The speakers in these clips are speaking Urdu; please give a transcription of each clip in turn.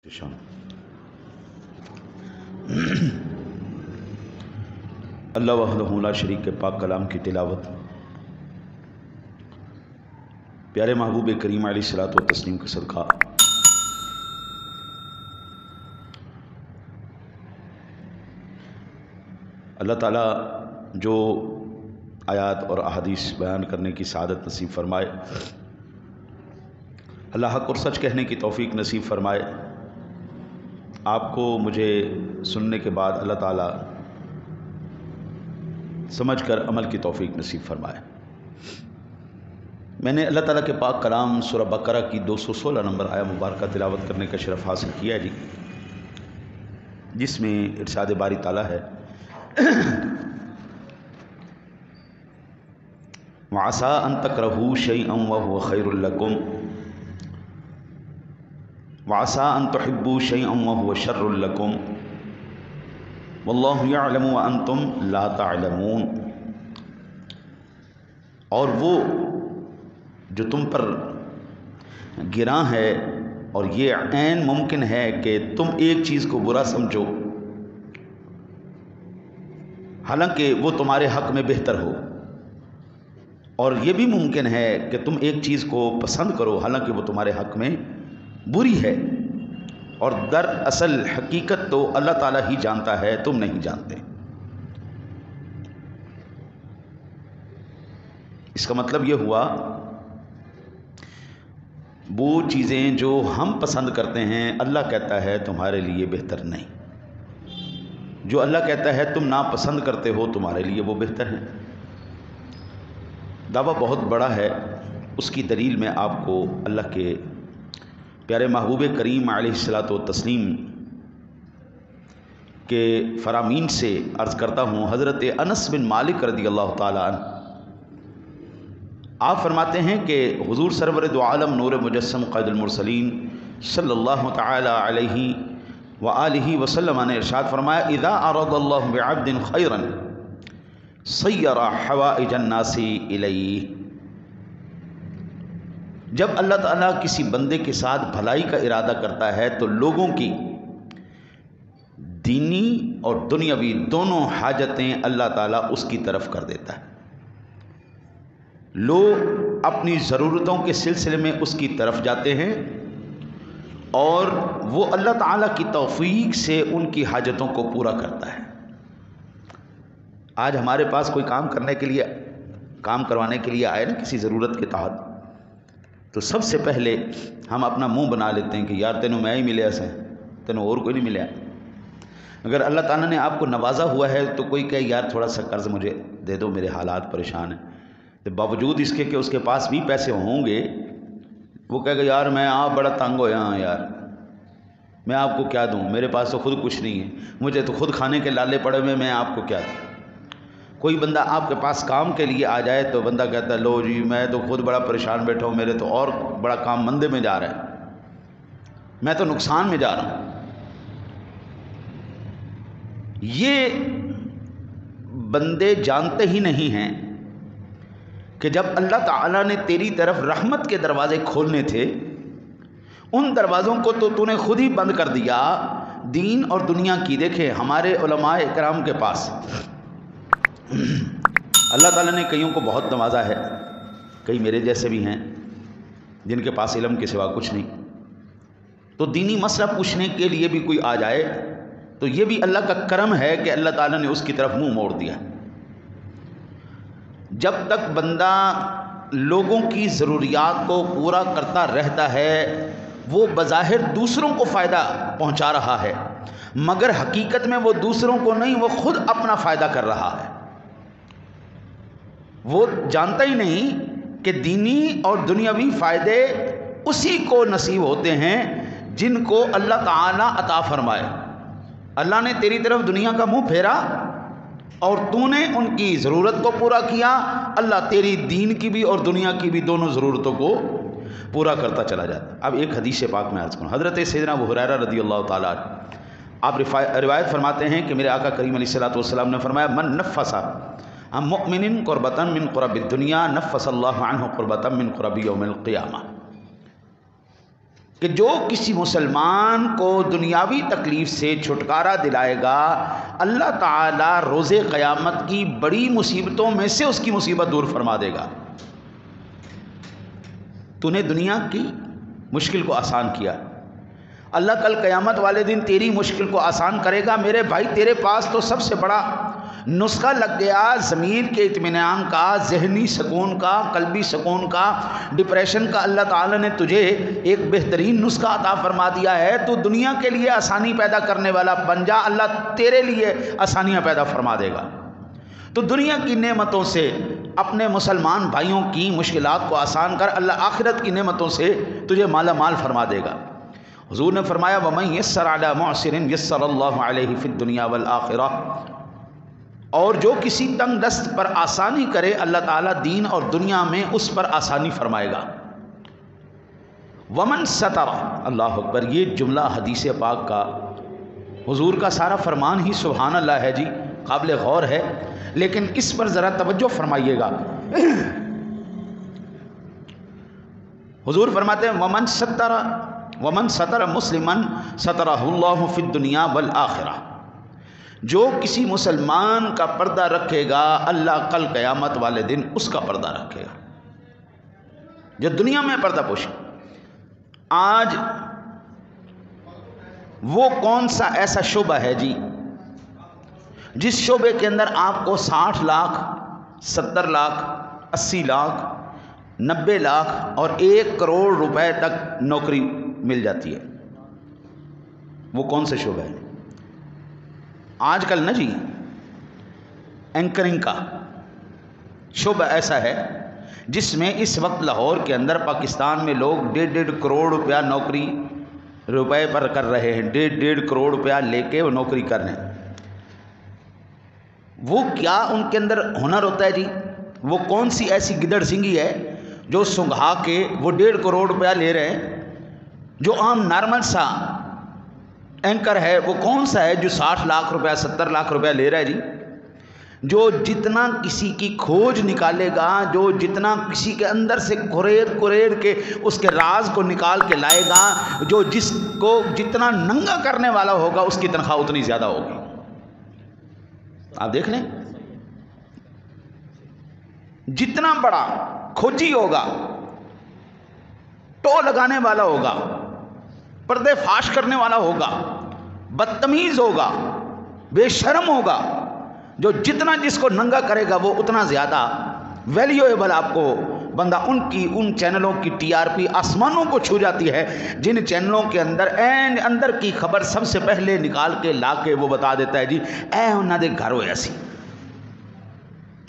اللہ وحدہ لا شریک کے پاک کلام کی تلاوت پیارے محبوب کریم علیہ الصلوۃ والتسلیم کے صدقہ اللہ تعالیٰ جو آیات اور احادیث بیان کرنے کی سعادت نصیب فرمائے، اللہ حق اور سچ کہنے کی توفیق نصیب فرمائے، آپ کو مجھے سننے کے بعد اللہ تعالیٰ سمجھ کر عمل کی توفیق نصیب فرمائے۔ میں نے اللہ تعالیٰ کے پاک کلام سورہ بقرہ کی 216 نمبر آیہ مبارکہ تلاوت کرنے کا شرف حاصل کیا ہے جی، جس میں ارشاد باری تعالیٰ ہے وَعَسَىٰ أَن تَكْرَهُوا شَيْئًا وَهُوَ خَيْرٌ لَكُمْ وَعَسَىٰ أَن تُحِبُّوا شَيْئًا وَهُوَ شَرٌّ لَكُمْ وَاللَّهُ يَعْلَمُ وَأَنْتُمْ لَا تَعْلَمُونَ۔ اور وہ جو تم پر گراں ہے اور یہ عین ممکن ہے کہ تم ایک چیز کو برا سمجھو حالانکہ وہ تمہارے حق میں بہتر ہو، اور یہ بھی ممکن ہے کہ تم ایک چیز کو پسند کرو حالانکہ وہ تمہارے حق میں بری ہے، اور در اصل حقیقت تو اللہ تعالیٰ ہی جانتا ہے، تم نہیں جانتے۔ اس کا مطلب یہ ہوا وہ چیزیں جو ہم پسند کرتے ہیں اللہ کہتا ہے تمہارے لیے بہتر نہیں، جو اللہ کہتا ہے تم ناپسند کرتے ہو تمہارے لیے وہ بہتر ہے۔ دعویٰ بہت بڑا ہے، اس کی دلیل میں آپ کو اللہ کے پیارے محبوب کریم علیہ الصلوۃ والتسلیم کے فرامین سے عرض کرتا ہوں۔ حضرت انس بن مالک رضی اللہ تعالیٰ عنہ آپ فرماتے ہیں کہ حضور سرور دو عالم نور مجسم قائد المرسلین صلی اللہ تعالیٰ علیہ وآلہ وسلم نے ارشاد فرمایا اذا اراد اللہ بعبد خیرا سیر حوائج الناس الیہ۔ جب اللہ تعالیٰ کسی بندے کے ساتھ بھلائی کا ارادہ کرتا ہے تو لوگوں کی دینی اور دنیاوی دونوں حاجتیں اللہ تعالیٰ اس کی طرف کر دیتا ہے۔ لوگ اپنی ضرورتوں کے سلسلے میں اس کی طرف جاتے ہیں اور وہ اللہ تعالیٰ کی توفیق سے ان کی حاجتوں کو پورا کرتا ہے۔ آج ہمارے پاس کوئی کام کرنے کے لیے، کام کروانے کے لیے آئے نا کسی ضرورت کے تحت، تو سب سے پہلے ہم اپنا منہ بنا لیتے ہیں کہ یار تینوں میں ہی ملے ایسے، تینوں اور کوئی نہیں ملیا۔ اگر اللہ تعالیٰ نے آپ کو نوازا ہوا ہے تو کوئی کہے یار تھوڑا سا قرض مجھے دے دو، میرے حالات پریشان ہیں، تو باوجود اس کے کہ اس کے پاس بھی پیسے ہوں گے وہ کہے گا یار میں آپ بڑا تنگ ہو یہاں، یار میں آپ کو کیا دوں، میرے پاس تو خود کچھ نہیں ہے، مجھے تو خود کھانے کے لالے پڑے ہوئے، میں آپ کو کیا دوں۔ کوئی بندہ آپ کے پاس کام کے لیے آ جائے تو بندہ کہتا ہے لو جی میں تو خود بڑا پریشان بیٹھا ہوں، میرے تو اور بڑا کام مندے میں جا رہا ہے، میں تو نقصان میں جا رہا ہوں۔ یہ بندے جانتے ہی نہیں ہیں کہ جب اللہ تعالیٰ نے تیری طرف رحمت کے دروازے کھولنے تھے ان دروازوں کو تو نے خود ہی بند کر دیا، دین اور دنیا کی۔ دیکھیں ہمارے علماء اکرام کے پاس اللہ تعالیٰ نے کئیوں کو بہت نوازا ہے، کئی میرے جیسے بھی ہیں جن کے پاس علم کے سوا کچھ نہیں، تو دینی مسئلہ پوچھنے کے لیے بھی کوئی آ جائے تو یہ بھی اللہ کا کرم ہے کہ اللہ تعالیٰ نے اس کی طرف منہ موڑ دیا۔ جب تک بندہ لوگوں کی ضروریات کو پورا کرتا رہتا ہے وہ بظاہر دوسروں کو فائدہ پہنچا رہا ہے، مگر حقیقت میں وہ دوسروں کو نہیں، وہ خود اپنا فائدہ کر رہا ہے۔ وہ جانتا ہی نہیں کہ دینی اور دنیاوی فائدے اسی کو نصیب ہوتے ہیں جن کو اللہ تعالیٰ عطا فرمائے۔ اللہ نے تیری طرف دنیا کا منہ پھیرا اور تو نے ان کی ضرورت کو پورا کیا، اللہ تیری دین کی بھی اور دنیا کی بھی دونوں ضرورتوں کو پورا کرتا چلا جاتا۔ اب ایک حدیث پاک میں عرض کروں، حضرت سیدنا ابو ہریرہ رضی اللہ تعالیٰ آپ روایت فرماتے ہیں کہ میرے آقا کریم علیہ الصلوۃ والسلام نے فرمایا من نفس عن مؤمن قربۃ من قرب الدنیا نفس اللہ عنہ قربۃ من قرب یوم القیامہ، کہ جو کسی مسلمان کو دنیاوی تکلیف سے چھٹکارا دلائے گا اللہ تعالیٰ روز قیامت کی بڑی مصیبتوں میں سے اس کی مصیبت دور فرما دے گا۔ تو نے دنیا کی مشکل کو آسان کیا، اللہ کل قیامت والے دن تیری مشکل کو آسان کرے گا۔ میرے بھائی تیرے پاس تو سب سے بڑا نسخہ لگ گیا ضمیر کے اطمینان کا، ذہنی سکون کا، قلبی سکون کا، ڈپریشن کا۔ اللہ تعالیٰ نے تجھے ایک بہترین نسخہ عطا فرما دیا ہے۔ تو دنیا کے لیے آسانی پیدا کرنے والا بن جا، اللہ تیرے لیے آسانیاں پیدا فرما دے گا۔ تو دنیا کی نعمتوں سے اپنے مسلمان بھائیوں کی مشکلات کو آسان کر، اللہ آخرت کی نعمتوں سے تجھے مالا مال فرما دے گا۔ حضور نے فرمایا وَمَن يَسَّرَ عَلَى مُعْسِرٍ يَسَّرَ اللَّهُ عَلَيْهِ فِي الدُّنْيَا وَالْآخِرَةِ، اور جو کسی تنگ دست پر آسانی کرے اللہ تعالیٰ دین اور دنیا میں اس پر آسانی فرمائے گا۔ وَمَن سَتَرَ، اللہ اکبر، یہ جملہ حدیث پاک کا حضور کا سارا فرمان ہی سبحان اللہ ہے جی، قابل غور ہے، لیکن اس پر ذرا توجہ فرمائیے گا۔ حضور فرماتے ہیں وَمَن سَتَرَ مُسْلِمًا سَتَرَهُ اللَّهُ فِي الدُّنْيَا وَالْآخِرَةِ، جو کسی مسلمان کا پردہ رکھے گا اللہ کل قیامت والے دن اس کا پردہ رکھے گا۔ جو دنیا میں پردہ پوشی، آج وہ کون سا ایسا شعبہ ہے جی جس شعبے کے اندر آپ کو 60 لاکھ 70 لاکھ 80 لاکھ 90 لاکھ اور 1 کروڑ روپے تک نوکری مل جاتی ہے؟ وہ کون سے شعبہ ہے؟ آج کل نا جی اینکرنگ کا شعبہ ایسا ہے جس میں اس وقت لاہور کے اندر پاکستان میں لوگ 1.5 کروڑ روپیہ نوکری روپے پر کر رہے ہیں، 1.5 کروڑ روپیہ لے کے وہ نوکری کر رہے ہیں۔ وہ کیا ان کے اندر ہنر ہوتا ہے جی؟ وہ کون سی ایسی گدڑ سنگھی ہے جو سنگھا کے وہ 1.5 کروڑ روپیہ لے رہے ہیں؟ جو عام نارمل سا اینکر ہے وہ کون سا ہے جو 60 لاکھ روپیہ 70 لاکھ روپیہ لے رہا ہے جی؟ جو جتنا کسی کی کھوج نکالے گا، جو جتنا کسی کے اندر سے کوریڑ کے اس کے راز کو نکال کے لائے گا، جو جس کو جتنا ننگا کرنے والا ہوگا اس کی تنخواہ اتنی زیادہ ہوگی۔ آپ دیکھ لیں، جتنا بڑا کھوجی ہوگا، ٹو لگانے والا ہوگا، پردے فاش کرنے والا ہوگا، بدتمیز ہوگا، بے شرم ہوگا، جو جتنا جس کو ننگا کرے گا وہ اتنا زیادہ ویلیویبل آپ کو بندہ۔ ان چینلوں کی ٹی آر پی آسمانوں کو چھو جاتی ہے، جن چینلوں کے اندر کی خبر سب سے پہلے نکال کے لا کے وہ بتا دیتا ہے جی اے انہاں دے گھر ہوئے ایسی،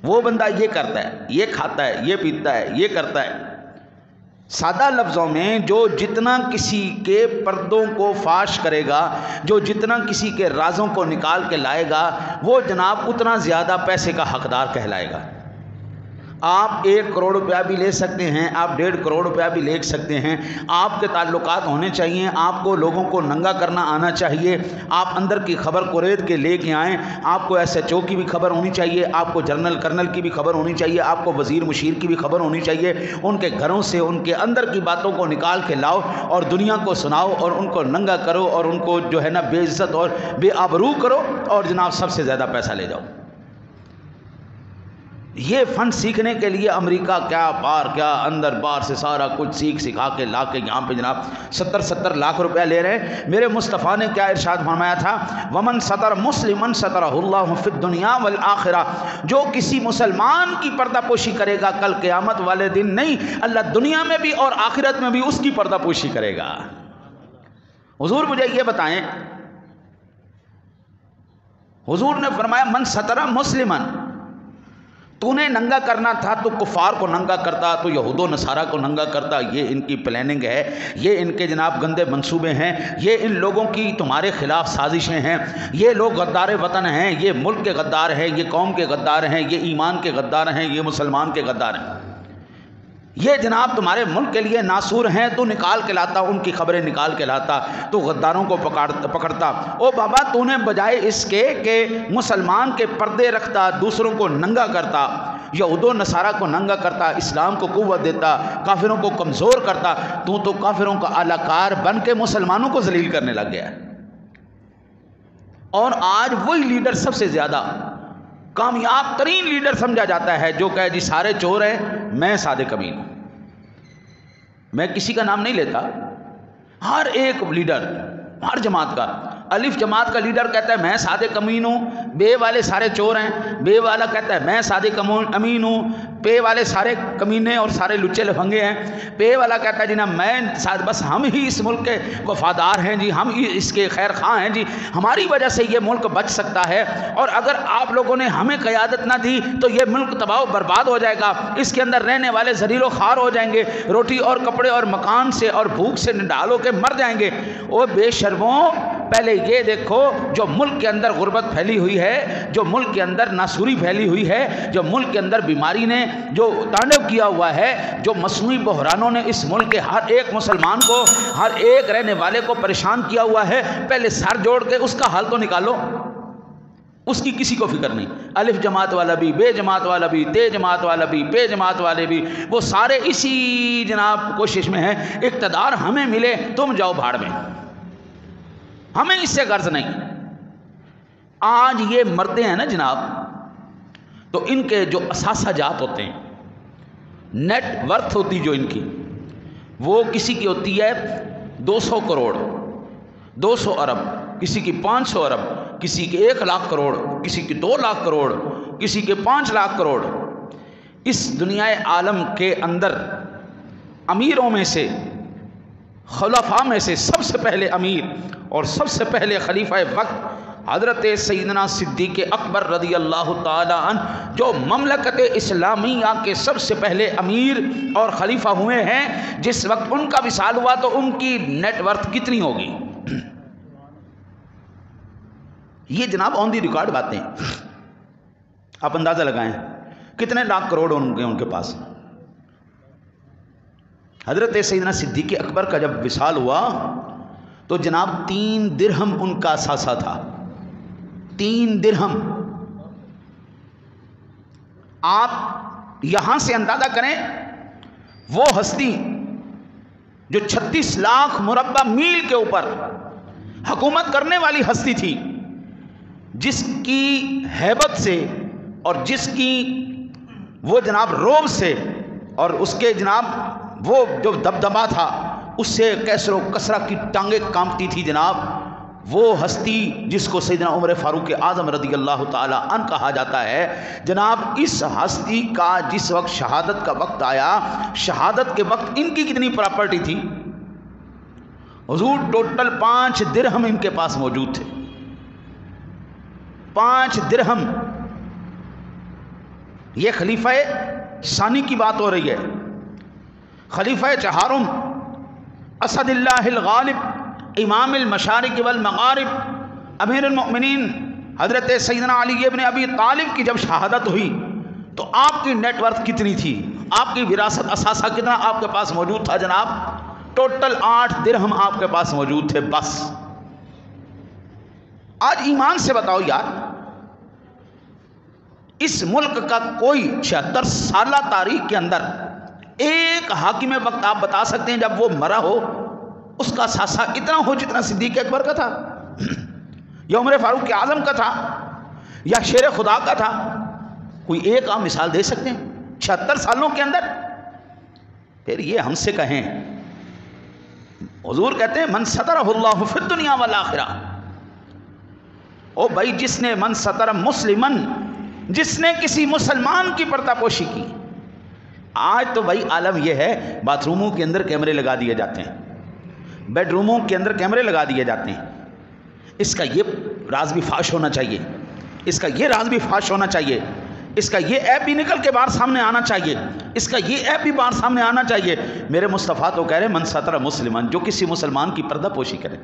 وہ بندہ یہ کرتا ہے، یہ کھاتا ہے، یہ پیتا ہے، یہ کرتا ہے۔ سادہ لفظوں میں جو جتنا کسی کے پردوں کو فاش کرے گا، جو جتنا کسی کے رازوں کو نکال کے لائے گا، وہ جناب اتنا زیادہ پیسے کا حقدار کہلائے گا۔ آپ 1 کروڑ روپیہ بھی لے سکتے ہیں، آپ 1.5 کروڑ روپیہ بھی لے سکتے ہیں۔ آپ کے تعلقات ہونے چاہیے، آپ کو لوگوں کو ننگا کرنا آنا چاہیے، آپ اندر کی خبر کو ریت کے لے کے آئیں، آپ کو ایس ایچ او کی بھی خبر ہونی چاہیے، آپ کو جنرل کرنل کی بھی خبر ہونی چاہیے، آپ کو وزیر مشیر کی بھی خبر ہونی چاہیے۔ ان کے گھروں سے ان کے اندر کی باتوں کو نکال کے لاؤ اور دنیا کو سناؤ اور ان کو ننگا کرو اور ان کو جو ہے نا بے عزت اور بے آبرو کرو اور جناب سب سے زیادہ پیسہ لے جاؤ۔ یہ فن سیکھنے کے لیے امریکہ کیا بار کیا اندر بار سے سارا کچھ سیکھ سکھا کے لا کے یہاں پہ جناب 70 لاکھ روپیہ لے رہے ہیں۔ میرے مصطفیٰ نے کیا ارشاد فرمایا تھا؟ وَمَن سَتَرَ مُسْلِمًا سَتَرَهُ اللَّهُ فِي الدُّنْيَا وَالْآخِرَةِ، جو کسی مسلمان کی پردہ پوشی کرے گا کل قیامت والے دن نہیں، اللہ دنیا میں بھی اور آخرت میں بھی اس کی پردہ پوشی کرے گا۔ حضور مجھے یہ بتائیں، حضور نے فرمایا من ستر مسلمًا، تو نے ننگا کرنا تھا تو کفار کو ننگا کرتا، تو یہود و نصارہ کو ننگا کرتا۔ یہ ان کی پلاننگ ہے، یہ ان کے جناب گندے منصوبے ہیں، یہ ان لوگوں کی تمہارے خلاف سازشیں ہیں، یہ لوگ غدار وطن ہیں، یہ ملک کے غدار ہیں، یہ قوم کے غدار ہیں، یہ ایمان کے غدار ہیں، یہ مسلمان کے غدار ہیں، یہ جناب تمہارے ملک کے لیے ناصور ہیں۔ تو نکال کے لاتا، ان کی خبریں نکال کے لاتا، تو غداروں کو پکڑتا۔ او بابا، تو نے بجائے اس کے کہ مسلمان کے پردے رکھتا، دوسروں کو ننگا کرتا، یہود و نصارہ کو ننگا کرتا، اسلام کو قوت دیتا، کافروں کو کمزور کرتا، تو کافروں کا اعلی کار بن کے مسلمانوں کو ذلیل کرنے لگ گیا ہے۔ اور آج وہی لیڈر سب سے زیادہ کامیاب ترین لیڈر سمجھا جاتا ہے جو کہے جی سارے چور ہیں، میں صادق امین ہوں۔ میں کسی کا نام نہیں لیتا، ہر ایک لیڈر، ہر جماعت کا، الف جماعت کا لیڈر کہتا ہے میں صادق امین ہوں، بے والے سارے چور ہیں، بے والا کہتا ہے میں صادق امین ہوں، پے والے سارے کمینے اور سارے لچے لفنگے ہیں، پے والا کہتا ہے جی نا میں بس ہم ہی اس ملک کے وفادار ہیں جی، ہم ہی اس کے خیر خواہ ہیں جی، ہماری وجہ سے یہ ملک بچ سکتا ہے، اور اگر آپ لوگوں نے ہمیں قیادت نہ دی تو یہ ملک تباہ و برباد ہو جائے گا، اس کے اندر رہنے والے ذلیل و خوار ہو جائیں گے، روٹی اور کپڑے اور مکان سے اور بھوک سے نڈال ہو کے مر جائیں گے۔ او بے شرموں، پہلے یہ دیکھو جو ملک کے اندر غربت پھیلی ہوئی ہے، جو ملک کے اندر ناسوری پھیلی ہوئی ہے، جو ملک کے اندر بیماری نے جو تانڈو کیا ہوا ہے، جو مصنوعی بحرانوں نے اس ملک کے ہر ایک مسلمان کو، ہر ایک رہنے والے کو پریشان کیا ہوا ہے، پہلے سر جوڑ کے اس کا حل تو نکالو۔ اس کی کسی کو فکر نہیں، الف جماعت والا بھی، بے جماعت والا بھی، تے جماعت والا بھی، پے جماعت والے بھی، وہ سارے اسی جناب کوشش میں ہیں اقتدار ہمیں ملے، تم جاؤ بھاڑ میں، ہمیں اس سے غرض نہیں۔ آج یہ مرتے ہیں نا جناب، تو ان کے جو اثاثہ جات ہوتے ہیں، نیٹ ورتھ ہوتی جو ان کی، وہ کسی کی ہوتی ہے 200 کروڑ، 200 ارب، کسی کی 500 ارب، کسی کے 1 لاکھ کروڑ، کسی کی 2 لاکھ کروڑ، کسی کے 5 لاکھ کروڑ۔ اس دنیا عالم کے اندر امیروں میں سے، خلفاء میں سے سب سے پہلے امیر اور سب سے پہلے خلیفہ وقت حضرت سیدنا صدیق اکبر رضی اللہ تعالی عنہ، جو مملکت اسلامیہ کے سب سے پہلے امیر اور خلیفہ ہوئے ہیں، جس وقت ان کا وصال ہوا تو ان کی نیٹ ورتھ کتنی ہوگی؟ یہ جناب آن دی ریکارڈ باتیں، آپ اندازہ لگائیں کتنے لاکھ کروڑ ہوں گے ان کے پاس۔ حضرت سیدنا صدیق اکبر کا جب وصال ہوا تو جناب 3 درہم ان کا اثاثہ تھا، 3 درہم۔ آپ یہاں سے اندازہ کریں وہ ہستی جو 36 لاکھ مربع میل کے اوپر حکومت کرنے والی ہستی تھی، جس کی ہیبت سے اور جس کی وہ جناب روب سے اور اس کے جناب وہ جو دبدبا تھا، اس سے کیسر و کسرہ کی ٹانگیں کانپتی تھی جناب، وہ ہستی جس کو سیدنا عمر فاروق اعظم رضی اللہ تعالی عنہ کہا جاتا ہے، جناب اس ہستی کا جس وقت شہادت کا وقت آیا، شہادت کے وقت ان کی کتنی پراپرٹی تھی؟ حضور ٹوٹل 5 درہم ان کے پاس موجود تھے، 5 درہم۔ یہ خلیفہ ثانی کی بات ہو رہی ہے، خلیفہ چہارم، اسد اللہ الغالب، امام المشارق والمغارب، امیر المؤمنین حضرت سیدنا علی ابن ابی طالب کی جب شہادت ہوئی تو آپ کی نیٹ ورتھ کتنی تھی؟ آپ کی وراثت اثاثہ کتنا آپ کے پاس موجود تھا جناب؟ ٹوٹل 8 درہم آپ کے پاس موجود تھے بس۔ آج ایمان سے بتاؤ یار، اس ملک کا کوئی 76 سالہ تاریخ کے اندر ایک حاکم وقت آپ بتا سکتے ہیں جب وہ مرا ہو اس کا اثاثہ اتنا ہو جتنا صدیق اکبر کا تھا، یا عمر فاروق اعظم کا تھا، یا شیر خدا کا تھا؟ کوئی ایک آپ مثال دے سکتے ہیں 76 سالوں کے اندر؟ پھر یہ ہم سے کہیں، حضور کہتے ہیں من سترہ اللہ فی الدنیا والآخرہ۔ او بھائی، جس نے من ستر مسلمن، جس نے کسی مسلمان کی پردہ پوشی کی۔ آج تو بھائی عالم یہ ہے، باتھ روموں کے اندر کیمرے لگا دیے جاتے ہیں، بیڈ روموں کے اندر کیمرے لگا دیے جاتے ہیں۔ اس کا یہ راز بھی فاش ہونا چاہیے، اس کا یہ راز بھی فاش ہونا چاہیے، اس کا یہ ایپ بھی نکل کے باہر سامنے آنا چاہیے، اس کا یہ ایپ بھی باہر سامنے آنا چاہیے۔ میرے مصطفیٰ تو کہہ رہے من ستر مسلمان، جو کسی مسلمان کی پردہ پوشی کرے،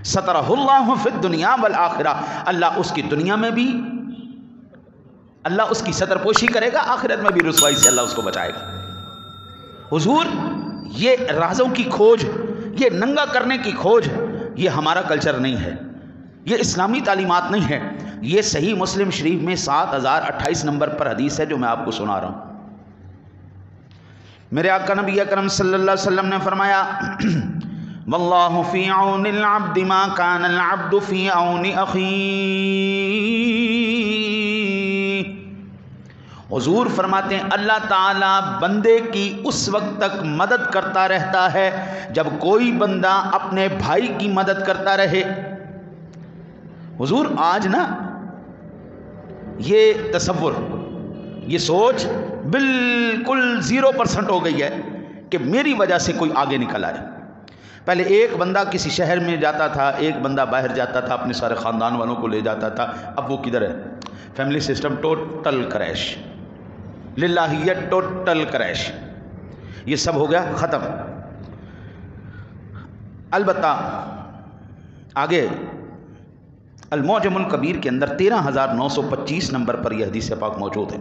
سترہ اللہ فی الدنیا والآخرہ، اللہ اس کی دنیا میں بھی اللہ اس کی ستر پوشی کرے گا، آخرت میں بھی رسوائی سے اللہ اس کو بچائے گا۔ حضور، یہ رازوں کی کھوج، یہ ننگا کرنے کی کھوج، یہ ہمارا کلچر نہیں ہے، یہ اسلامی تعلیمات نہیں ہے. یہ صحیح مسلم شریف میں 7028 نمبر پر حدیث ہے جو میں آپ کو سنا رہا ہوں. میرے آقا نبی اکرم صلی اللہ علیہ وسلم نے فرمایا واللہ فی عون العبد ما کان العبد فی عون اخیہ. حضور فرماتے ہیں اللہ تعالیٰ بندے کی اس وقت تک مدد کرتا رہتا ہے جب کوئی بندہ اپنے بھائی کی مدد کرتا رہے. حضور آج نا یہ تصور، یہ سوچ بالکل 0% ہو گئی ہے کہ میری وجہ سے کوئی آگے نکل آئے. پہلے ایک بندہ کسی شہر میں جاتا تھا، ایک بندہ باہر جاتا تھا، اپنے سارے خاندان والوں کو لے جاتا تھا. اب وہ کدھر ہے؟ فیملی سسٹم ٹوٹل کریش، للہیت ٹوٹل کریش، یہ سب ہو گیا ختم. البتہ آگے المعجم الکبیر کے اندر 13925 نمبر پر یہ حدیث پاک موجود ہے.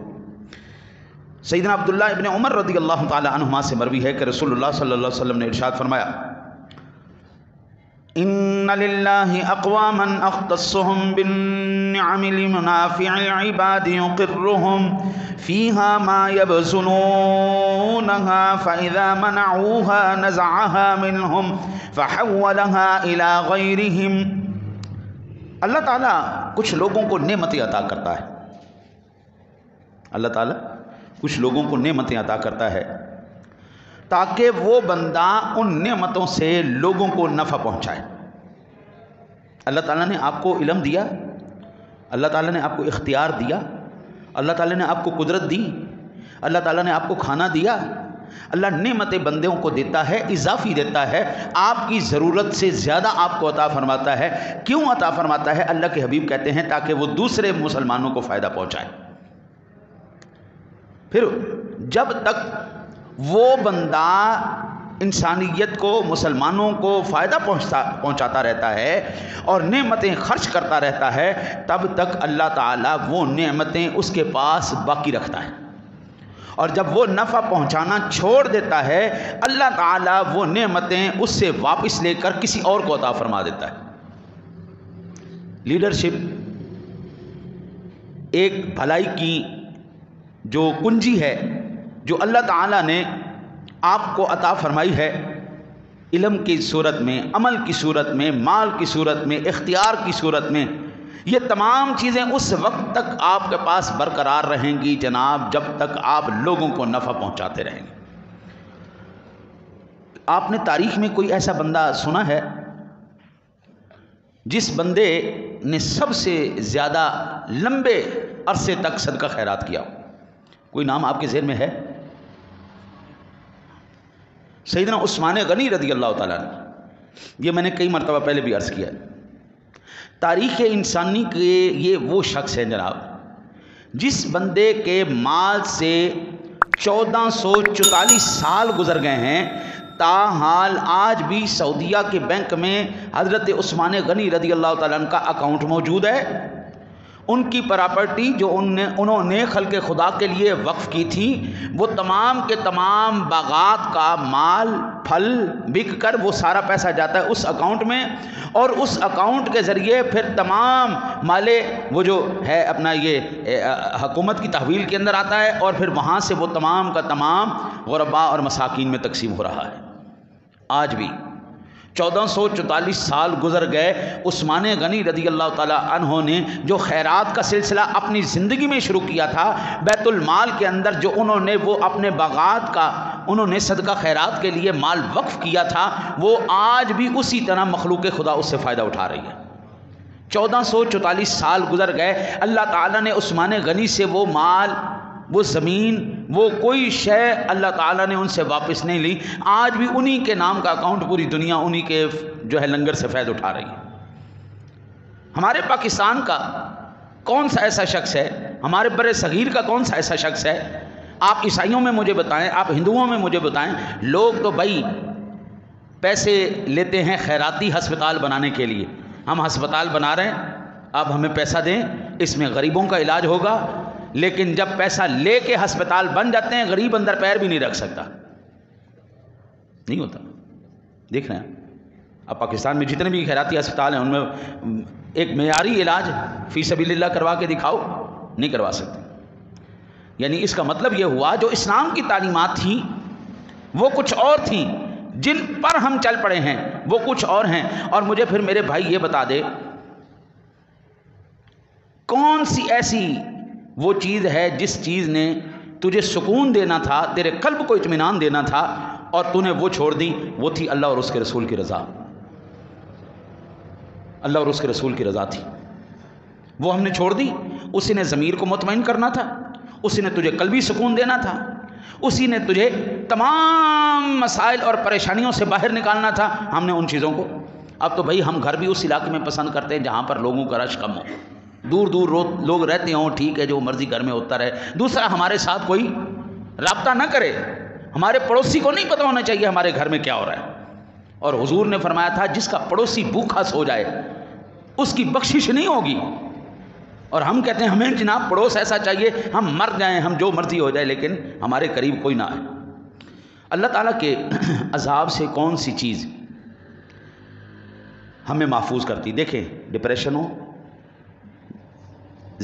سیدنا عبداللہ ابن عمر رضی اللہ تعالی عنہما سے مروی ہے کہ رسول اللہ صلی اللہ علیہ وسلم نے ارشاد فرمایا ان للہ اقواما اختصهم بالنعم لمنافع العباد يقرهم فيها ما يبذلونها فإذا منعوها نزعها منهم فحولها إلى غيرهم. اللہ تعالیٰ کچھ لوگوں کو نعمتیں عطا کرتا ہے. اللہ تعالیٰ کچھ لوگوں کو نعمتیں عطا کرتا ہے تاکہ وہ بندہ ان نعمتوں سے لوگوں کو نفع پہنچائے. اللہ تعالیٰ نے آپ کو علم دیا، اللہ تعالیٰ نے آپ کو اختیار دیا، اللہ تعالیٰ نے آپ کو قدرت دی، اللہ تعالیٰ نے آپ کو کھانا دیا. اللہ نعمتیں بندوں کو دیتا ہے، اضافی دیتا ہے، آپ کی ضرورت سے زیادہ آپ کو عطا فرماتا ہے. کیوں عطا فرماتا ہے؟ اللہ کے حبیب کہتے ہیں تاکہ وہ دوسرے مسلمانوں کو فائدہ پہنچائے. پھر جب تک وہ بندہ انسانیت کو، مسلمانوں کو فائدہ پہنچاتا رہتا ہے اور نعمتیں خرچ کرتا رہتا ہے، تب تک اللہ تعالیٰ وہ نعمتیں اس کے پاس باقی رکھتا ہے. اور جب وہ نفع پہنچانا چھوڑ دیتا ہے، اللہ تعالیٰ وہ نعمتیں اس سے واپس لے کر کسی اور کو عطا فرما دیتا ہے. لیڈرشپ ایک بھلائی کی جو کنجی ہے جو اللہ تعالیٰ نے آپ کو عطا فرمائی ہے، علم کی صورت میں، عمل کی صورت میں، مال کی صورت میں، اختیار کی صورت میں. یہ تمام چیزیں اس وقت تک آپ کے پاس برقرار رہیں گی جناب جب تک آپ لوگوں کو نفع پہنچاتے رہیں گے. آپ نے تاریخ میں کوئی ایسا بندہ سنا ہے جس بندے نے سب سے زیادہ لمبے عرصے تک صدقہ خیرات کیا؟ کوئی نام آپ کے ذہن میں ہے؟ سیدنا عثمان غنی رضی اللہ تعالیٰ عنہ. یہ میں نے کئی مرتبہ پہلے بھی عرض کیا ہے. تاریخ انسانی کے یہ وہ شخص ہیں جناب جس بندے کے مال سے 1444 سال گزر گئے ہیں، تاحال آج بھی سعودیہ کے بینک میں حضرت عثمان غنی رضی اللہ تعالیٰ عنہ کا اکاؤنٹ موجود ہے. ان کی پراپرٹی جو انہوں نے خلق خدا کے لیے وقف کی تھی، وہ تمام کے تمام باغات کا مال پھل بک کر وہ سارا پیسہ جاتا ہے اس اکاؤنٹ میں، اور اس اکاؤنٹ کے ذریعے پھر تمام مالے وہ جو ہے اپنا یہ حکومت کی تحویل کے اندر آتا ہے، اور پھر وہاں سے وہ تمام کا تمام غرباء اور مساکین میں تقسیم ہو رہا ہے. آج بھی 1444 سال گزر گئے، عثمان غنی رضی اللہ تعالیٰ عنہ نے جو خیرات کا سلسلہ اپنی زندگی میں شروع کیا تھا، بیت المال کے اندر جو انہوں نے وہ اپنے باغات کا انہوں نے صدقہ خیرات کے لیے مال وقف کیا تھا، وہ آج بھی اسی طرح مخلوق خدا اس سے فائدہ اٹھا رہی ہے. 1444 سال گزر گئے، اللہ تعالیٰ نے عثمان غنی سے وہ مال، وہ زمین، وہ کوئی شے اللہ تعالیٰ نے ان سے واپس نہیں لی. آج بھی انہی کے نام کا اکاؤنٹ، پوری دنیا انہی کے جو ہے لنگر سے فیض اٹھا رہی ہے. ہمارے پاکستان کا کون سا ایسا شخص ہے، ہمارے بر صغیر کا کون سا ایسا شخص ہے؟ آپ عیسائیوں میں مجھے بتائیں، آپ ہندوؤں میں مجھے بتائیں. لوگ تو بھائی پیسے لیتے ہیں خیراتی ہسپتال بنانے کے لیے. ہم ہسپتال بنا رہے ہیں، آپ ہمیں پیسہ دیں، اس میں غریبوں کا علاج ہوگا. لیکن جب پیسہ لے کے ہسپتال بن جاتے ہیں، غریب اندر پیر بھی نہیں رکھ سکتا. نہیں ہوتا. دیکھ رہے ہیں آپ پاکستان میں جتنے بھی خیراتی ہسپتال ہیں ان میں ایک معیاری علاج فی سبیل اللہ کروا کے دکھاؤ، نہیں کروا سکتے۔ یعنی اس کا مطلب یہ ہوا جو اسلام کی تعلیمات تھیں وہ کچھ اور تھیں، جن پر ہم چل پڑے ہیں وہ کچھ اور ہیں۔ اور مجھے پھر میرے بھائی یہ بتا دے، کون سی ایسی وہ چیز ہے جس چیز نے تجھے سکون دینا تھا، تیرے قلب کو اطمینان دینا تھا، اور تو نے وہ چھوڑ دی؟ وہ تھی اللہ اور اس کے رسول کی رضا۔ اللہ اور اس کے رسول کی رضا تھی، وہ ہم نے چھوڑ دی۔ اسی نے ضمیر کو مطمئن کرنا تھا، اسی نے تجھے قلبی سکون دینا تھا، اسی نے تجھے تمام مسائل اور پریشانیوں سے باہر نکالنا تھا۔ ہم نے ان چیزوں کو، اب تو بھائی ہم گھر بھی اس علاقے میں پسند کرتے ہیں جہاں پر لوگوں کا رش کم ہو، دور دور لوگ رہتے ہوں، ٹھیک ہے، جو مرضی گھر میں ہوتا رہے، دوسرا ہمارے ساتھ کوئی رابطہ نہ کرے، ہمارے پڑوسی کو نہیں پتہ ہونا چاہیے ہمارے گھر میں کیا ہو رہا ہے۔ اور حضور نے فرمایا تھا جس کا پڑوسی بھوکا سو جائے اس کی بخشش نہیں ہوگی۔ اور ہم کہتے ہیں ہمیں جناب پڑوس ایسا چاہیے، ہم مر جائیں، ہم جو مرضی ہو جائے، لیکن ہمارے قریب کوئی نہ آئے۔ اللہ تعالیٰ کے عذاب سے کون سی چیز ہمیں محفوظ کرتی؟ دیکھیں، ڈپریشن ہو،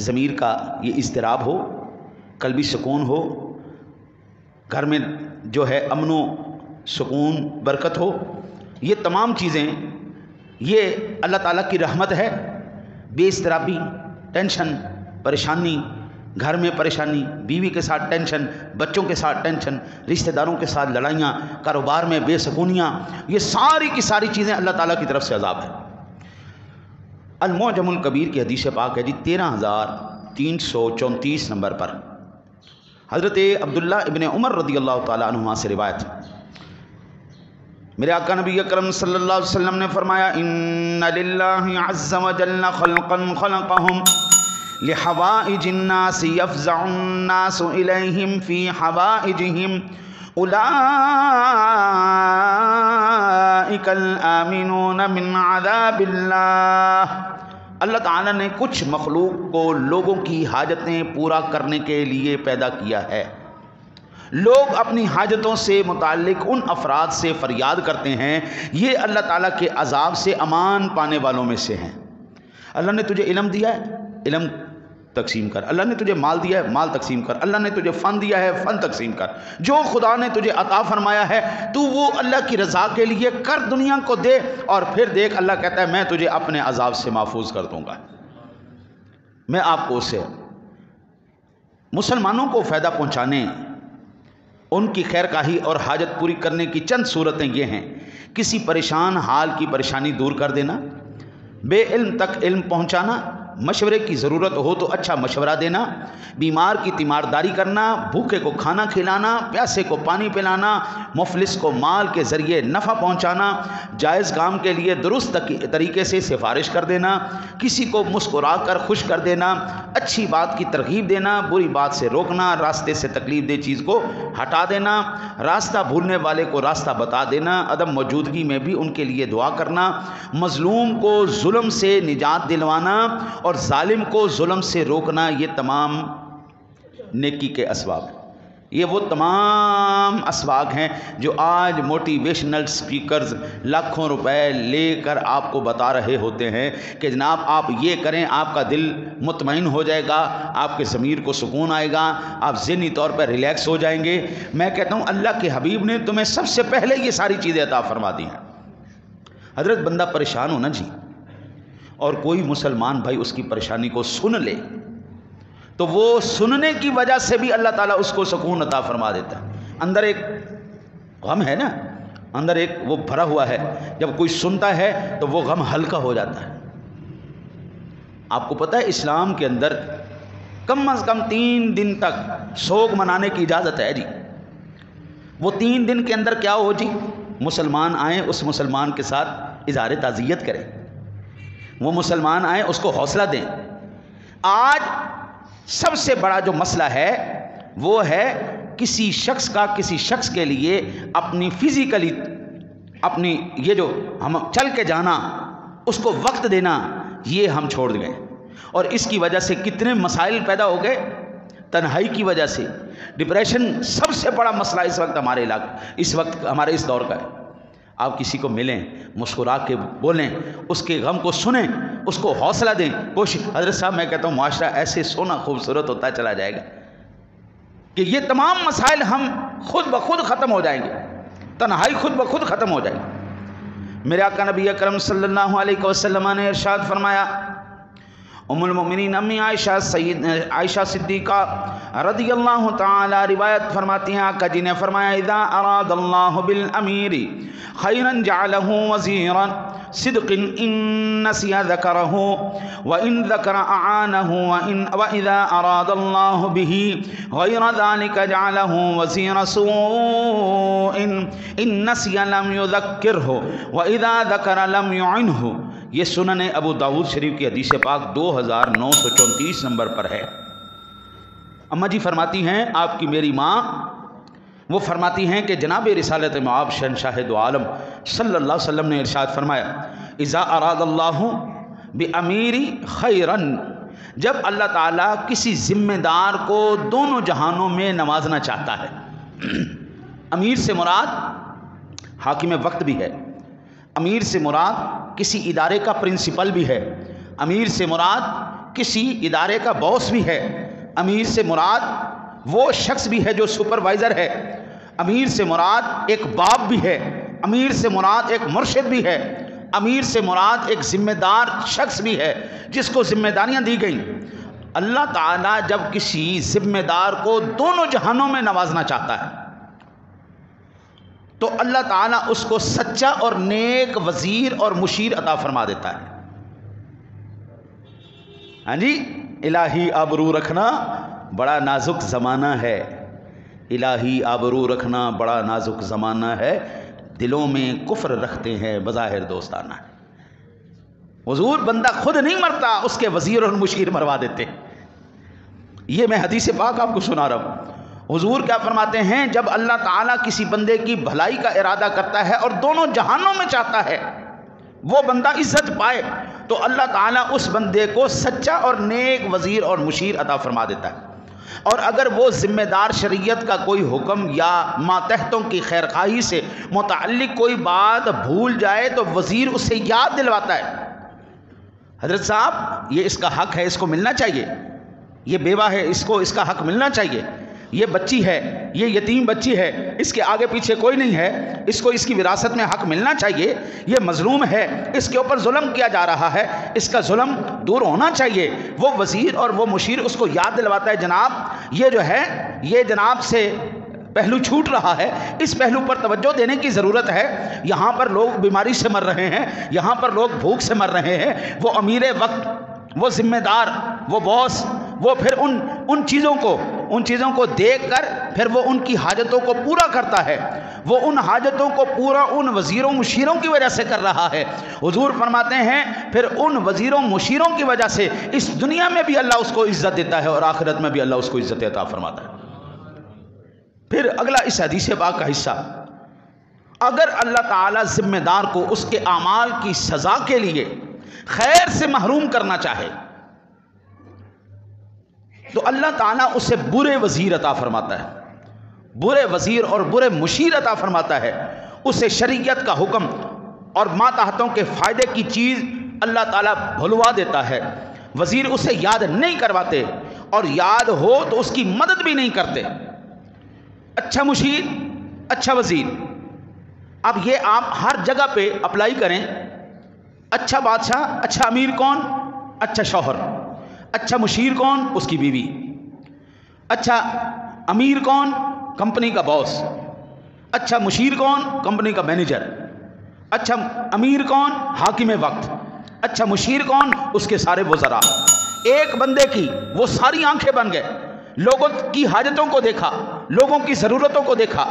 ضمیر کا یہ اضطراب ہو، قلبی سکون ہو، گھر میں جو ہے امن و سکون برکت ہو، یہ تمام چیزیں یہ اللہ تعالیٰ کی رحمت ہے۔ بے اضطرابی، ٹینشن، پریشانی، گھر میں پریشانی، بیوی کے ساتھ ٹینشن، بچوں کے ساتھ ٹینشن، رشتہ داروں کے ساتھ لڑائیاں، کاروبار میں بے سکونیاں، یہ ساری کی ساری چیزیں اللہ تعالیٰ کی طرف سے عذاب ہے۔ المعجم الکبیر کی حدیث پاک ہے جی 13334 نمبر پر، حضرت عبداللہ ابن عمر رضی اللہ تعالیٰ عنہما سے روایت، میرے آقا نبی اکرم صلی اللہ علیہ وسلم نے فرمایا ان للہ عز وجل خلقا خلقهم لحوائج الناس یفزع الناس الیہم فی حوائجہم اولئک الآمنون من عذاب اللہ۔ اللہ تعالیٰ نے کچھ مخلوق کو لوگوں کی حاجتیں پورا کرنے کے لیے پیدا کیا ہے۔ لوگ اپنی حاجتوں سے متعلق ان افراد سے فریاد کرتے ہیں، یہ اللہ تعالیٰ کے عذاب سے امان پانے والوں میں سے ہیں۔ اللہ نے تجھے علم دیا ہے، علم تقسیم کر۔ اللہ نے تجھے مال دیا ہے، مال تقسیم کر۔ اللہ نے تجھے فن دیا ہے، فن تقسیم کر۔ جو خدا نے تجھے عطا فرمایا ہے تو وہ اللہ کی رضا کے لیے کر، دنیا کو دے، اور پھر دیکھ اللہ کہتا ہے میں تجھے اپنے عذاب سے محفوظ کر دوں گا۔ میں آپ کو اسے مسلمانوں کو فائدہ پہنچانے، ان کی خیر خواہی اور حاجت پوری کرنے کی چند صورتیں یہ ہیں: کسی پریشان حال کی پریشانی دور کر دینا، بے علم تک علم پہنچانا، مشورے کی ضرورت ہو تو اچھا مشورہ دینا، بیمار کی تیمارداری کرنا، بھوکے کو کھانا کھلانا، پیاسے کو پانی پلانا، مفلس کو مال کے ذریعے نفع پہنچانا، جائز کام کے لیے درست طریقے سے سفارش کر دینا، کسی کو مسکرا کر خوش کر دینا، اچھی بات کی ترغیب دینا، بری بات سے روکنا، راستے سے تکلیف دہ چیز کو ہٹا دینا، راستہ بھولنے والے کو راستہ بتا دینا، عدم موجودگی میں بھی ان کے لیے دعا کرنا، مظلوم کو ظلم سے نجات دلوانا اور ظالم کو ظلم سے روکنا، یہ تمام نیکی کے اسباب ہیں۔ یہ وہ تمام اسباب ہیں جو آج موٹیویشنل سپیکرز لاکھوں روپے لے کر آپ کو بتا رہے ہوتے ہیں کہ جناب آپ یہ کریں، آپ کا دل مطمئن ہو جائے گا، آپ کے ضمیر کو سکون آئے گا، آپ ذہنی طور پر ریلیکس ہو جائیں گے۔ میں کہتا ہوں اللہ کے حبیب نے تمہیں سب سے پہلے یہ ساری چیزیں عطا فرما دی ہیں۔ حضرت بندہ پریشان ہو نا جی، اور کوئی مسلمان بھائی اس کی پریشانی کو سن لے تو وہ سننے کی وجہ سے بھی اللہ تعالیٰ اس کو سکون عطا فرما دیتا ہے۔ اندر ایک غم ہے نا، اندر ایک وہ بھرا ہوا ہے، جب کوئی سنتا ہے تو وہ غم ہلکا ہو جاتا ہے۔ آپ کو پتہ ہے اسلام کے اندر کم از کم 3 دن تک سوگ منانے کی اجازت ہے جی۔ وہ 3 دن کے اندر کیا ہو جی، مسلمان آئیں اس مسلمان کے ساتھ اظہار تعزیت کریں، وہ مسلمان آئیں اس کو حوصلہ دیں۔ آج سب سے بڑا جو مسئلہ ہے وہ ہے کسی شخص کا کسی شخص کے لیے اپنی فزیکلی اپنی یہ جو ہم چل کے جانا، اس کو وقت دینا، یہ ہم چھوڑ گئے، اور اس کی وجہ سے کتنے مسائل پیدا ہو گئے۔ تنہائی کی وجہ سے ڈپریشن سب سے بڑا مسئلہ اس وقت ہمارے علاقے، اس وقت ہمارے اس دور کا ہے۔ آپ کسی کو ملیں، مسکرا کے بولیں، اس کے غم کو سنیں، اس کو حوصلہ دیں. کوشش حضرت صاحب میں کہتا ہوں معاشرہ ایسے سونا خوبصورت ہوتا چلا جائے گا کہ یہ تمام مسائل ہم خود بخود ختم ہو جائیں گے، تنہائی خود بخود ختم ہو جائے گی. میرے آقا نبی اکرم صلی اللہ علیہ وسلم نے ارشاد فرمایا، ام المؤمنین امی عائشہ صدیقہ رضی اللہ تعالی روایت فرماتی ہیں، آقا جی نے فرمایا اذا اراد اللہ بالامیر خیرا جعلہ وزیرا صدق ان نسی ذکرہ وان ذکر اعانہ واذا اراد اللہ به غیر ذلك جعلہ وزیر سوء ان نسی لم یذکرہ واذا ذکر لم یعنہ. یہ سنن ابو داؤد شریف کی حدیث پاک 2934 نمبر پر ہے. اماں جی فرماتی ہیں، آپ کی میری ماں، وہ فرماتی ہیں کہ جناب رسالت مآب شہنشاہ دو عالم صلی اللہ علیہ وسلم نے ارشاد فرمایا اذا اراد اللہ بامیر خیرا، جب اللہ تعالیٰ کسی ذمہ دار کو دونوں جہانوں میں نوازنا چاہتا ہے. امیر سے مراد حاکم وقت بھی ہے، امیر سے مراد کسی ادارے کا پرنسپل بھی ہے، امیر سے مراد کسی ادارے کا باس بھی ہے، امیر سے مراد وہ شخص بھی ہے جو سپروائزر ہے، امیر سے مراد ایک باپ بھی ہے، امیر سے مراد ایک مرشد بھی ہے، امیر سے مراد ایک ذمہ دار شخص بھی ہے جس کو ذمہ داریاں دی گئیں. اللہ تعالیٰ جب کسی ذمہ دار کو دونوں جہانوں میں نوازنا چاہتا ہے تو اللہ تعالیٰ اس کو سچا اور نیک وزیر اور مشیر عطا فرما دیتا ہے. ہاں جی، الہی آبرو رکھنا بڑا نازک زمانہ ہے، الہی آبرو رکھنا بڑا نازک زمانہ ہے، دلوں میں کفر رکھتے ہیں بظاہر دوستانہ. حضور بندہ خود نہیں مرتا، اس کے وزیر اور مشیر مروا دیتے. یہ میں حدیث پاک آپ کو سنا رہا ہوں. حضور کیا فرماتے ہیں، جب اللہ تعالیٰ کسی بندے کی بھلائی کا ارادہ کرتا ہے اور دونوں جہانوں میں چاہتا ہے وہ بندہ عزت پائے تو اللہ تعالیٰ اس بندے کو سچا اور نیک وزیر اور مشیر عطا فرما دیتا ہے. اور اگر وہ ذمہ دار شریعت کا کوئی حکم یا ماتحتوں کی خیرخواہی سے متعلق کوئی بات بھول جائے تو وزیر اسے یاد دلواتا ہے، حضرت صاحب یہ اس کا حق ہے، اس کو ملنا چاہیے، یہ بیوہ ہے، اس کو اس کا حق ملنا چاہیے، یہ بچی ہے، یہ یتیم بچی ہے، اس کے آگے پیچھے کوئی نہیں ہے، اس کو اس کی وراثت میں حق ملنا چاہیے، یہ مظلوم ہے، اس کے اوپر ظلم کیا جا رہا ہے، اس کا ظلم دور ہونا چاہیے. وہ وزیر اور وہ مشیر اس کو یاد دلواتا ہے، جناب یہ جو ہے یہ جناب سے پہلو چھوٹ رہا ہے، اس پہلو پر توجہ دینے کی ضرورت ہے، یہاں پر لوگ بیماری سے مر رہے ہیں، یہاں پر لوگ بھوک سے مر رہے ہیں. وہ امیر وقت، وہ ذمہ دار، وہ باس، وہ پھر ان چیزوں کو دیکھ کر پھر وہ ان کی حاجتوں کو پورا کرتا ہے، وہ ان حاجتوں کو پورا ان وزیروں مشیروں کی وجہ سے کر رہا ہے. حضور فرماتے ہیں پھر ان وزیروں مشیروں کی وجہ سے اس دنیا میں بھی اللہ اس کو عزت دیتا ہے اور آخرت میں بھی اللہ اس کو عزت عطا فرماتا ہے. پھر اگلا اس حدیث پاک کا حصہ، اگر اللہ تعالیٰ ذمہ دار کو اس کے اعمال کی سزا کے لیے خیر سے محروم کرنا چاہے تو اللہ تعالیٰ اسے برے وزیر عطا فرماتا ہے، برے وزیر اور برے مشیر عطا فرماتا ہے. اسے شریعت کا حکم اور ماتحتوں کے فائدے کی چیز اللہ تعالیٰ بھلوا دیتا ہے. وزیر اسے یاد نہیں کرواتے اور یاد ہو تو اس کی مدد بھی نہیں کرتے. اچھا مشیر، اچھا وزیر، اب یہ آپ ہر جگہ پہ اپلائی کریں. اچھا بادشاہ، اچھا امیر کون؟ اچھا شوہر. اچھا مشیر کون؟ اس کی بیوی. اچھا امیر کون؟ کمپنی کا باس. اچھا مشیر کون؟ کمپنی کا مینیجر. اچھا امیر کون؟ حاکم وقت. اچھا مشیر کون؟ اس کے سارے وزراء. ایک بندے کی وہ ساری آنکھیں بن گئے، لوگوں کی حاجتوں کو دیکھا، لوگوں کی ضرورتوں کو دیکھا.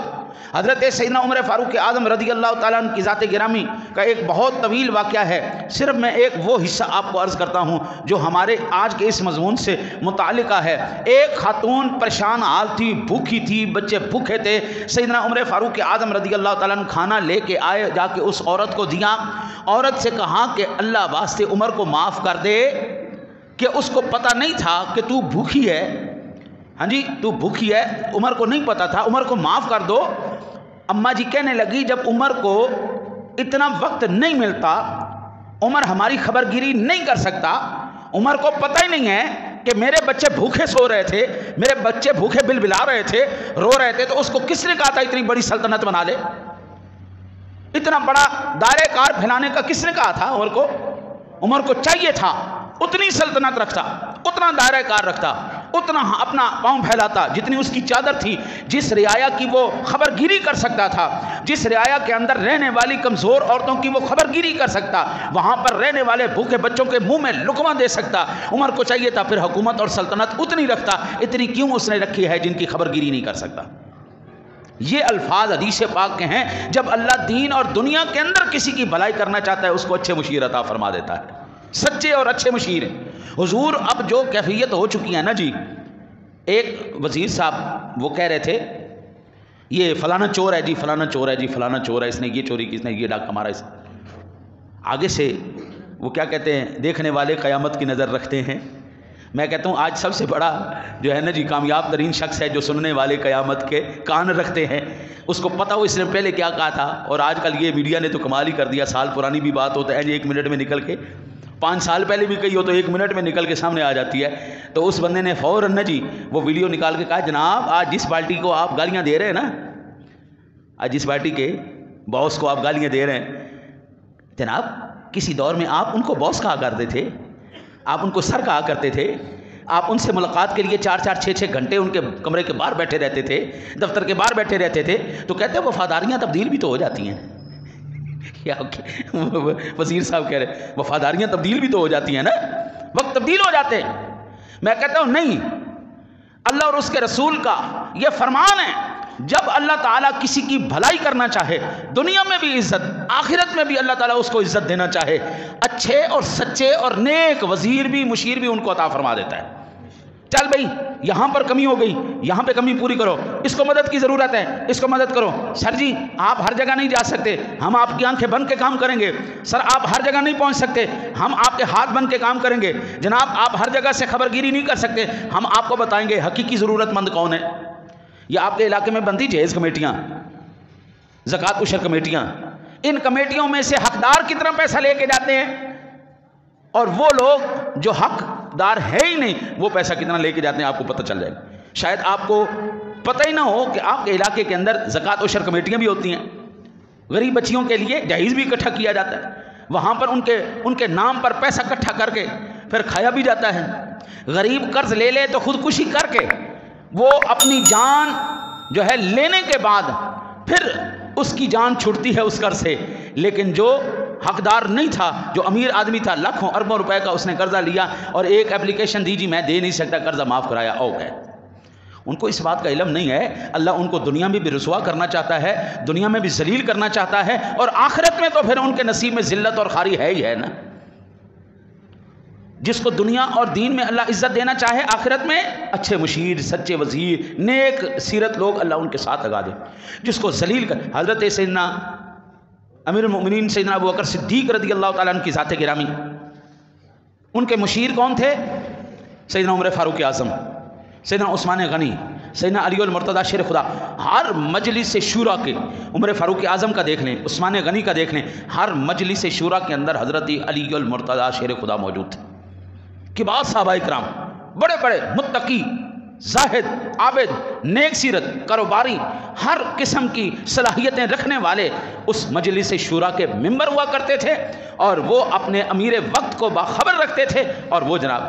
حضرت سیدنا عمر فاروق اعظم رضی اللہ تعالیٰ عنہ کی ذات گرامی کا ایک بہت طویل واقعہ ہے، صرف میں ایک وہ حصہ آپ کو عرض کرتا ہوں جو ہمارے آج کے اس مضمون سے متعلقہ ہے. ایک خاتون پریشان حال تھی، بھوکی تھی، بچے بھوکے تھے. سیدنا عمر فاروق اعظم رضی اللہ تعالیٰ عنہ کھانا لے کے آئے، جا کے اس عورت کو دیا. عورت سے کہا کہ اللہ واسطے عمر کو معاف کر دے، کہ اس کو پتہ نہیں تھا کہ تو بھوکی ہے. ہاں جی، تو بھوکی ہے، عمر کو نہیں پتا تھا، عمر کو معاف کر دو. اماں جی کہنے لگی جب عمر کو اتنا وقت نہیں ملتا، عمر ہماری خبر گیری نہیں کر سکتا، عمر کو پتہ ہی نہیں ہے کہ میرے بچے بھوکے سو رہے تھے، میرے بچے بھوکے بل بلا رہے تھے، رو رہے تھے، تو اس کو کس نے کہا تھا اتنی بڑی سلطنت بنا لے؟ اتنا بڑا دائرہ کار پھیلانے کا کس نے کہا تھا عمر کو؟ عمر کو چاہیے تھا اتنی سلطنت رکھتا، اتنا دائرہ کار رکھتا، اتنا اپنا پاؤں پھیلاتا جتنی اس کی چادر تھی، جس رعایا کی وہ خبر گیری کر سکتا تھا، جس رعایا کے اندر رہنے والی کمزور عورتوں کی وہ خبر گیری کر سکتا، وہاں پر رہنے والے بھوکے بچوں کے منہ میں لقمہ دے سکتا۔ عمر کو چاہیے تھا پھر حکومت اور سلطنت اتنی رکھتا، اتنی کیوں اس نے رکھی ہے جن کی خبر گیری نہیں کر سکتا؟ یہ الفاظ حدیث پاک کے ہیں، جب اللہ دین اور دنیا کے اندر کسی کی بھلائی کرنا چاہتا ہے اس کو اچھے مشیر عطا فرما دیتا ہے، سچے اور اچھے مشیر ہیں۔ حضور اب جو کیفیت ہو چکی ہے نا جی، ایک وزیر صاحب وہ کہہ رہے تھے یہ فلانا چور ہے جی، فلانا چور ہے جی، فلانا چور ہے، اس نے یہ چوری کی، اس نے یہ ڈاکہ مارا، اس آگے سے وہ کیا کہتے ہیں، دیکھنے والے قیامت کی نظر رکھتے ہیں۔ میں کہتا ہوں آج سب سے بڑا جو ہے نا جی کامیاب ترین شخص ہے جو سننے والے قیامت کے کان رکھتے ہیں، اس کو پتہ ہو اس نے پہلے کیا کہا تھا۔ اور آج کل یہ میڈیا نے تو کمال ہی کر دیا، سال پرانی بھی بات ہوتا ہے جی 1 منٹ میں نکل کے، 5 سال پہلے بھی کہی ہو تو 1 منٹ میں نکل کے سامنے آ جاتی ہے۔ تو اس بندے نے فوراً نا جی وہ ویڈیو نکال کے کہا جناب آج جس پارٹی کو آپ گالیاں دے رہے ہیں نا، آج جس پارٹی کے باس کو آپ گالیاں دے رہے ہیں، جناب کسی دور میں آپ ان کو باس کہا کرتے تھے، آپ ان کو سر کہا کرتے تھے، آپ ان سے ملاقات کے لیے 4-4 6-6 گھنٹے ان کے کمرے کے باہر بیٹھے رہتے تھے، دفتر کے باہر بیٹھے رہتے تھے، تو کہتے ہیں وفاداریاں تبدیل بھی تو ہو جاتی ہیں۔ وزیر صاحب کہہ رہے وفاداریاں تبدیل بھی تو ہو جاتی ہیں نا، وقت تبدیل ہو جاتے ہیں۔ میں کہتا ہوں نہیں، اللہ اور اس کے رسول کا یہ فرمان ہے، جب اللہ تعالیٰ کسی کی بھلائی کرنا چاہے دنیا میں بھی عزت، آخرت میں بھی اللہ تعالیٰ اس کو عزت دینا چاہے، اچھے اور سچے اور نیک وزیر بھی مشیر بھی ان کو عطا فرما دیتا ہے۔ چل بھئی یہاں پر کمی ہو گئی، یہاں پہ کمی پوری کرو، اس کو مدد کی ضرورت ہے، اس کو مدد کرو۔ سر جی آپ ہر جگہ نہیں جا سکتے، ہم آپ کی آنکھیں بند کے کام کریں گے۔ سر آپ ہر جگہ نہیں پہنچ سکتے، ہم آپ کے ہاتھ بند کے کام کریں گے۔ جناب آپ ہر جگہ سے خبر گیری نہیں کر سکتے، ہم آپ کو بتائیں گے حقیقی ضرورت مند کون ہے۔ یہ آپ کے علاقے میں بنتی جہیز کمیٹیاں، زکوٰۃ عشر کمیٹیاں، ان کمیٹیوں میں سے حقدار کتنا پیسہ لے کے جاتے ہیں، اور وہ لوگ جو حقدار ہے ہی نہیں وہ پیسہ کتنا لے کے جاتے ہیں آپ کو پتہ چل جائے گا۔ شاید آپ کو پتہ ہی نہ ہو کہ آپ کے علاقے کے اندر زکوٰۃ عشر کمیٹیاں بھی ہوتی ہیں، غریب بچیوں کے لیے جہیز بھی اکٹھا کیا جاتا ہے، وہاں پر ان کے نام پر پیسہ اکٹھا کر کے پھر کھایا بھی جاتا ہے۔ غریب قرض لے لے تو خودکشی کر کے وہ اپنی جان جو ہے لینے کے بعد پھر اس کی جان چھوٹتی ہے اس قرض سے، لیکن جو حقدار نہیں تھا، جو امیر آدمی تھا، لاکھوں اربوں روپے کا اس نے قرضہ لیا اور ایک اپلیکیشن دی جی میں دے نہیں سکتا، قرضہ معاف کرایا، اوکے۔ ان کو اس بات کا علم نہیں ہے اللہ ان کو دنیا میں بھی رسوا کرنا چاہتا ہے، دنیا میں بھی ذلیل کرنا چاہتا ہے، اور آخرت میں تو پھر ان کے نصیب میں ذلت اور خاری ہے ہی ہے نا۔ جس کو دنیا اور دین میں اللہ عزت دینا چاہے، آخرت میں اچھے مشیر، سچے وزیر، نیک سیرت لوگ اللہ ان کے ساتھ لگا دے۔ جس کو ذلیل کر، حضرت سیدنا امیر المؤمنین سیدنا ابو بکر صدیق رضی اللہ تعالیٰ عنہ کی ذات گرامی، ان کے مشیر کون تھے؟ سیدنا عمر فاروق اعظم، سیدنا عثمان غنی، سیدنا علی المرتضیٰ شیر خدا۔ ہر مجلس شورا کے، عمر فاروق اعظم کا دیکھ لیں، عثمان غنی کا دیکھ لیں، ہر مجلس شورا کے اندر حضرت علی المرتضیٰ شیر خدا موجود تھے۔ کبار صحابہ اکرام، بڑے بڑے متقی، زاہد، عابد، نیک سیرت، کاروباری، ہر قسم کی صلاحیتیں رکھنے والے اس مجلس شورا کے ممبر ہوا کرتے تھے، اور وہ اپنے امیر وقت کو باخبر رکھتے تھے۔ اور وہ جناب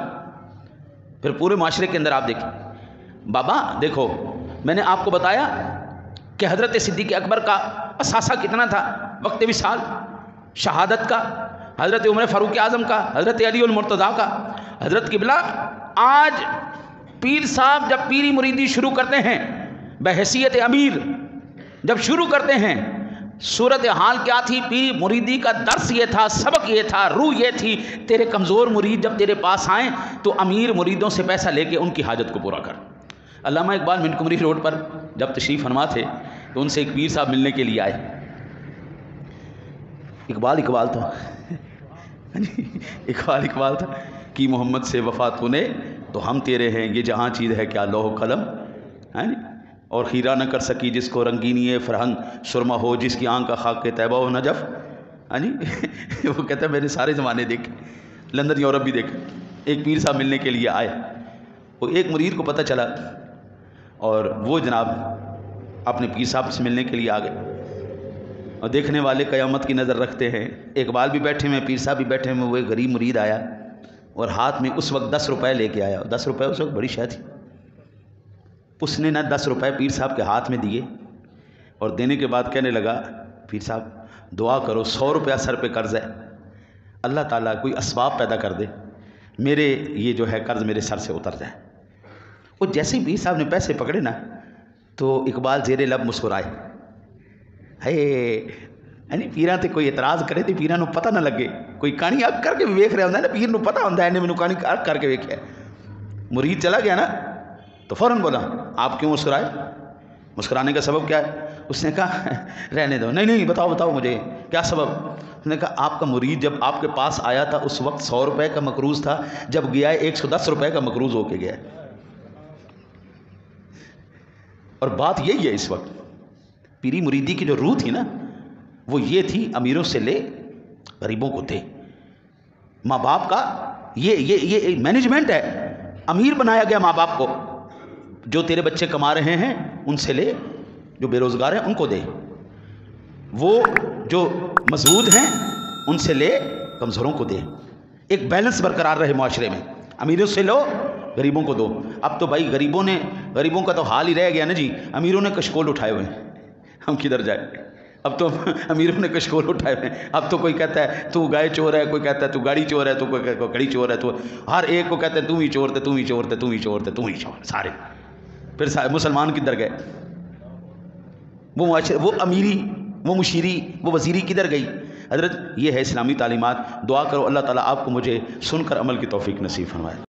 پھر پورے معاشرے کے اندر آپ دیکھیں، بابا دیکھو میں نے آپ کو بتایا کہ حضرت صدیق اکبر کا اثاثہ کتنا تھا وقت وصال شہادت کا، حضرت عمر فاروق اعظم کا، حضرت علی المرتضیٰ کا۔ حضرت قبلہ آج پیر صاحب جب پیری مریدی شروع کرتے ہیں بحیثیت امیر، جب شروع کرتے ہیں، صورتحال کیا تھی؟ پیری مریدی کا درس یہ تھا، سبق یہ تھا، روح یہ تھی، تیرے کمزور مرید جب تیرے پاس آئیں تو امیر مریدوں سے پیسہ لے کے ان کی حاجت کو پورا کر۔ علامہ اقبال منٹ کمری روڈ پر جب تشریف فرما تھے تو ان سے ایک پیر صاحب ملنے کے لیے آئے۔ اقبال تھا اقبال تھا کہ محمد سے وفا تو نے تو ہم تیرے ہیں، یہ جہاں چیز ہے کیا لوح قلم، اور خیرہ نہ کر سکی جس کو رنگینی فرہنگ سرما ہو، جس کی آنکھ کا خاک کے طیبہ و نجف، ہاں جی وہ کہتا ہے میں نے سارے زمانے دیکھے، لندن یورپ بھی دیکھے. ایک پیر صاحب ملنے کے لیے آئے، وہ ایک مرید کو پتہ چلا اور وہ جناب اپنے پیر صاحب سے ملنے کے لیے آ گئے. اور دیکھنے والے قیامت کی نظر رکھتے ہیں. اقبال بھی بیٹھے ہوئے، پیر صاحب بھی بیٹھے ہوئے. وہ ایک غریب مرید آیا اور ہاتھ میں اس وقت 10 روپے لے کے آیا. 10 روپے اس وقت بڑی شے تھی. اس نے نہ 10 روپے پیر صاحب کے ہاتھ میں دیے اور دینے کے بعد کہنے لگا پیر صاحب دعا کرو، 100 روپیہ سر پہ قرض ہے، اللہ تعالیٰ کوئی اسباب پیدا کر دے، میرے یہ جو ہے قرض میرے سر سے اتر جائے. وہ جیسے ہی پیر صاحب نے پیسے پکڑے نا تو اقبال زیر لب مسکرائے. یعنی پیراں تے کوئی اعتراض کرے تو پیراں نو پتہ نہ لگے. کوئی کہانی اگ کر کے بھی ویکھ رہا ہوندا ہے نا، پیر نو پتہ ہوندا ہے انہیں مینوں کہانی اگ کر کے ویکھیا. مرید چلا گیا نا تو فوراً بولا آپ کیوں مسکرائے؟ مسکرانے کا سبب کیا ہے؟ اس نے کہا رہنے دو. نہیں بتاؤ مجھے کیا سبب؟ اس نے کہا آپ کا مرید جب آپ کے پاس آیا تھا اس وقت 100 روپے کا مقروض تھا، جب گیا ہے 110 روپے کا مقروض ہو کے گیا. اور بات یہی ہے اس وقت پیری مریدی کی جو روح تھی نا وہ یہ تھی، امیروں سے لے غریبوں کو دے. ماں باپ کا یہ مینجمنٹ ہے. امیر بنایا گیا ماں باپ کو. جو تیرے بچے کما رہے ہیں ان سے لے، جو بے روزگار ہیں ان کو دے، وہ جو مضبوط ہیں ان سے لے، کمزوروں کو دے. ایک بیلنس برقرار رہے معاشرے میں. امیروں سے لو، غریبوں کو دو. اب تو بھائی غریبوں کا تو حال ہی رہ گیا نا جی. امیروں نے کشکول اٹھائے ہوئے ہیں، ہم کدھر جائیں؟ اب تو امیروں نے کشکول اٹھائے ہوئے ہیں. اب تو کوئی کہتا ہے تو گائے چور ہے، کوئی کہتا ہے تو گاڑی چور ہے، تو کوئی گھڑی چور ہے. تو ہر ایک کو کہتے ہیں تم ہی چور تھے، تم ہی چور تھے، تم ہی چور تھے، تم ہی چور. سارے پھر مسلمان کدھر گئے؟ وہ معاشرے، وہ امیری، وہ مشیری، وہ وزیری کدھر گئی؟ حضرت یہ ہے اسلامی تعلیمات. دعا کرو اللہ تعالیٰ آپ کو مجھے سن کر عمل کی توفیق نصیب فرمائے.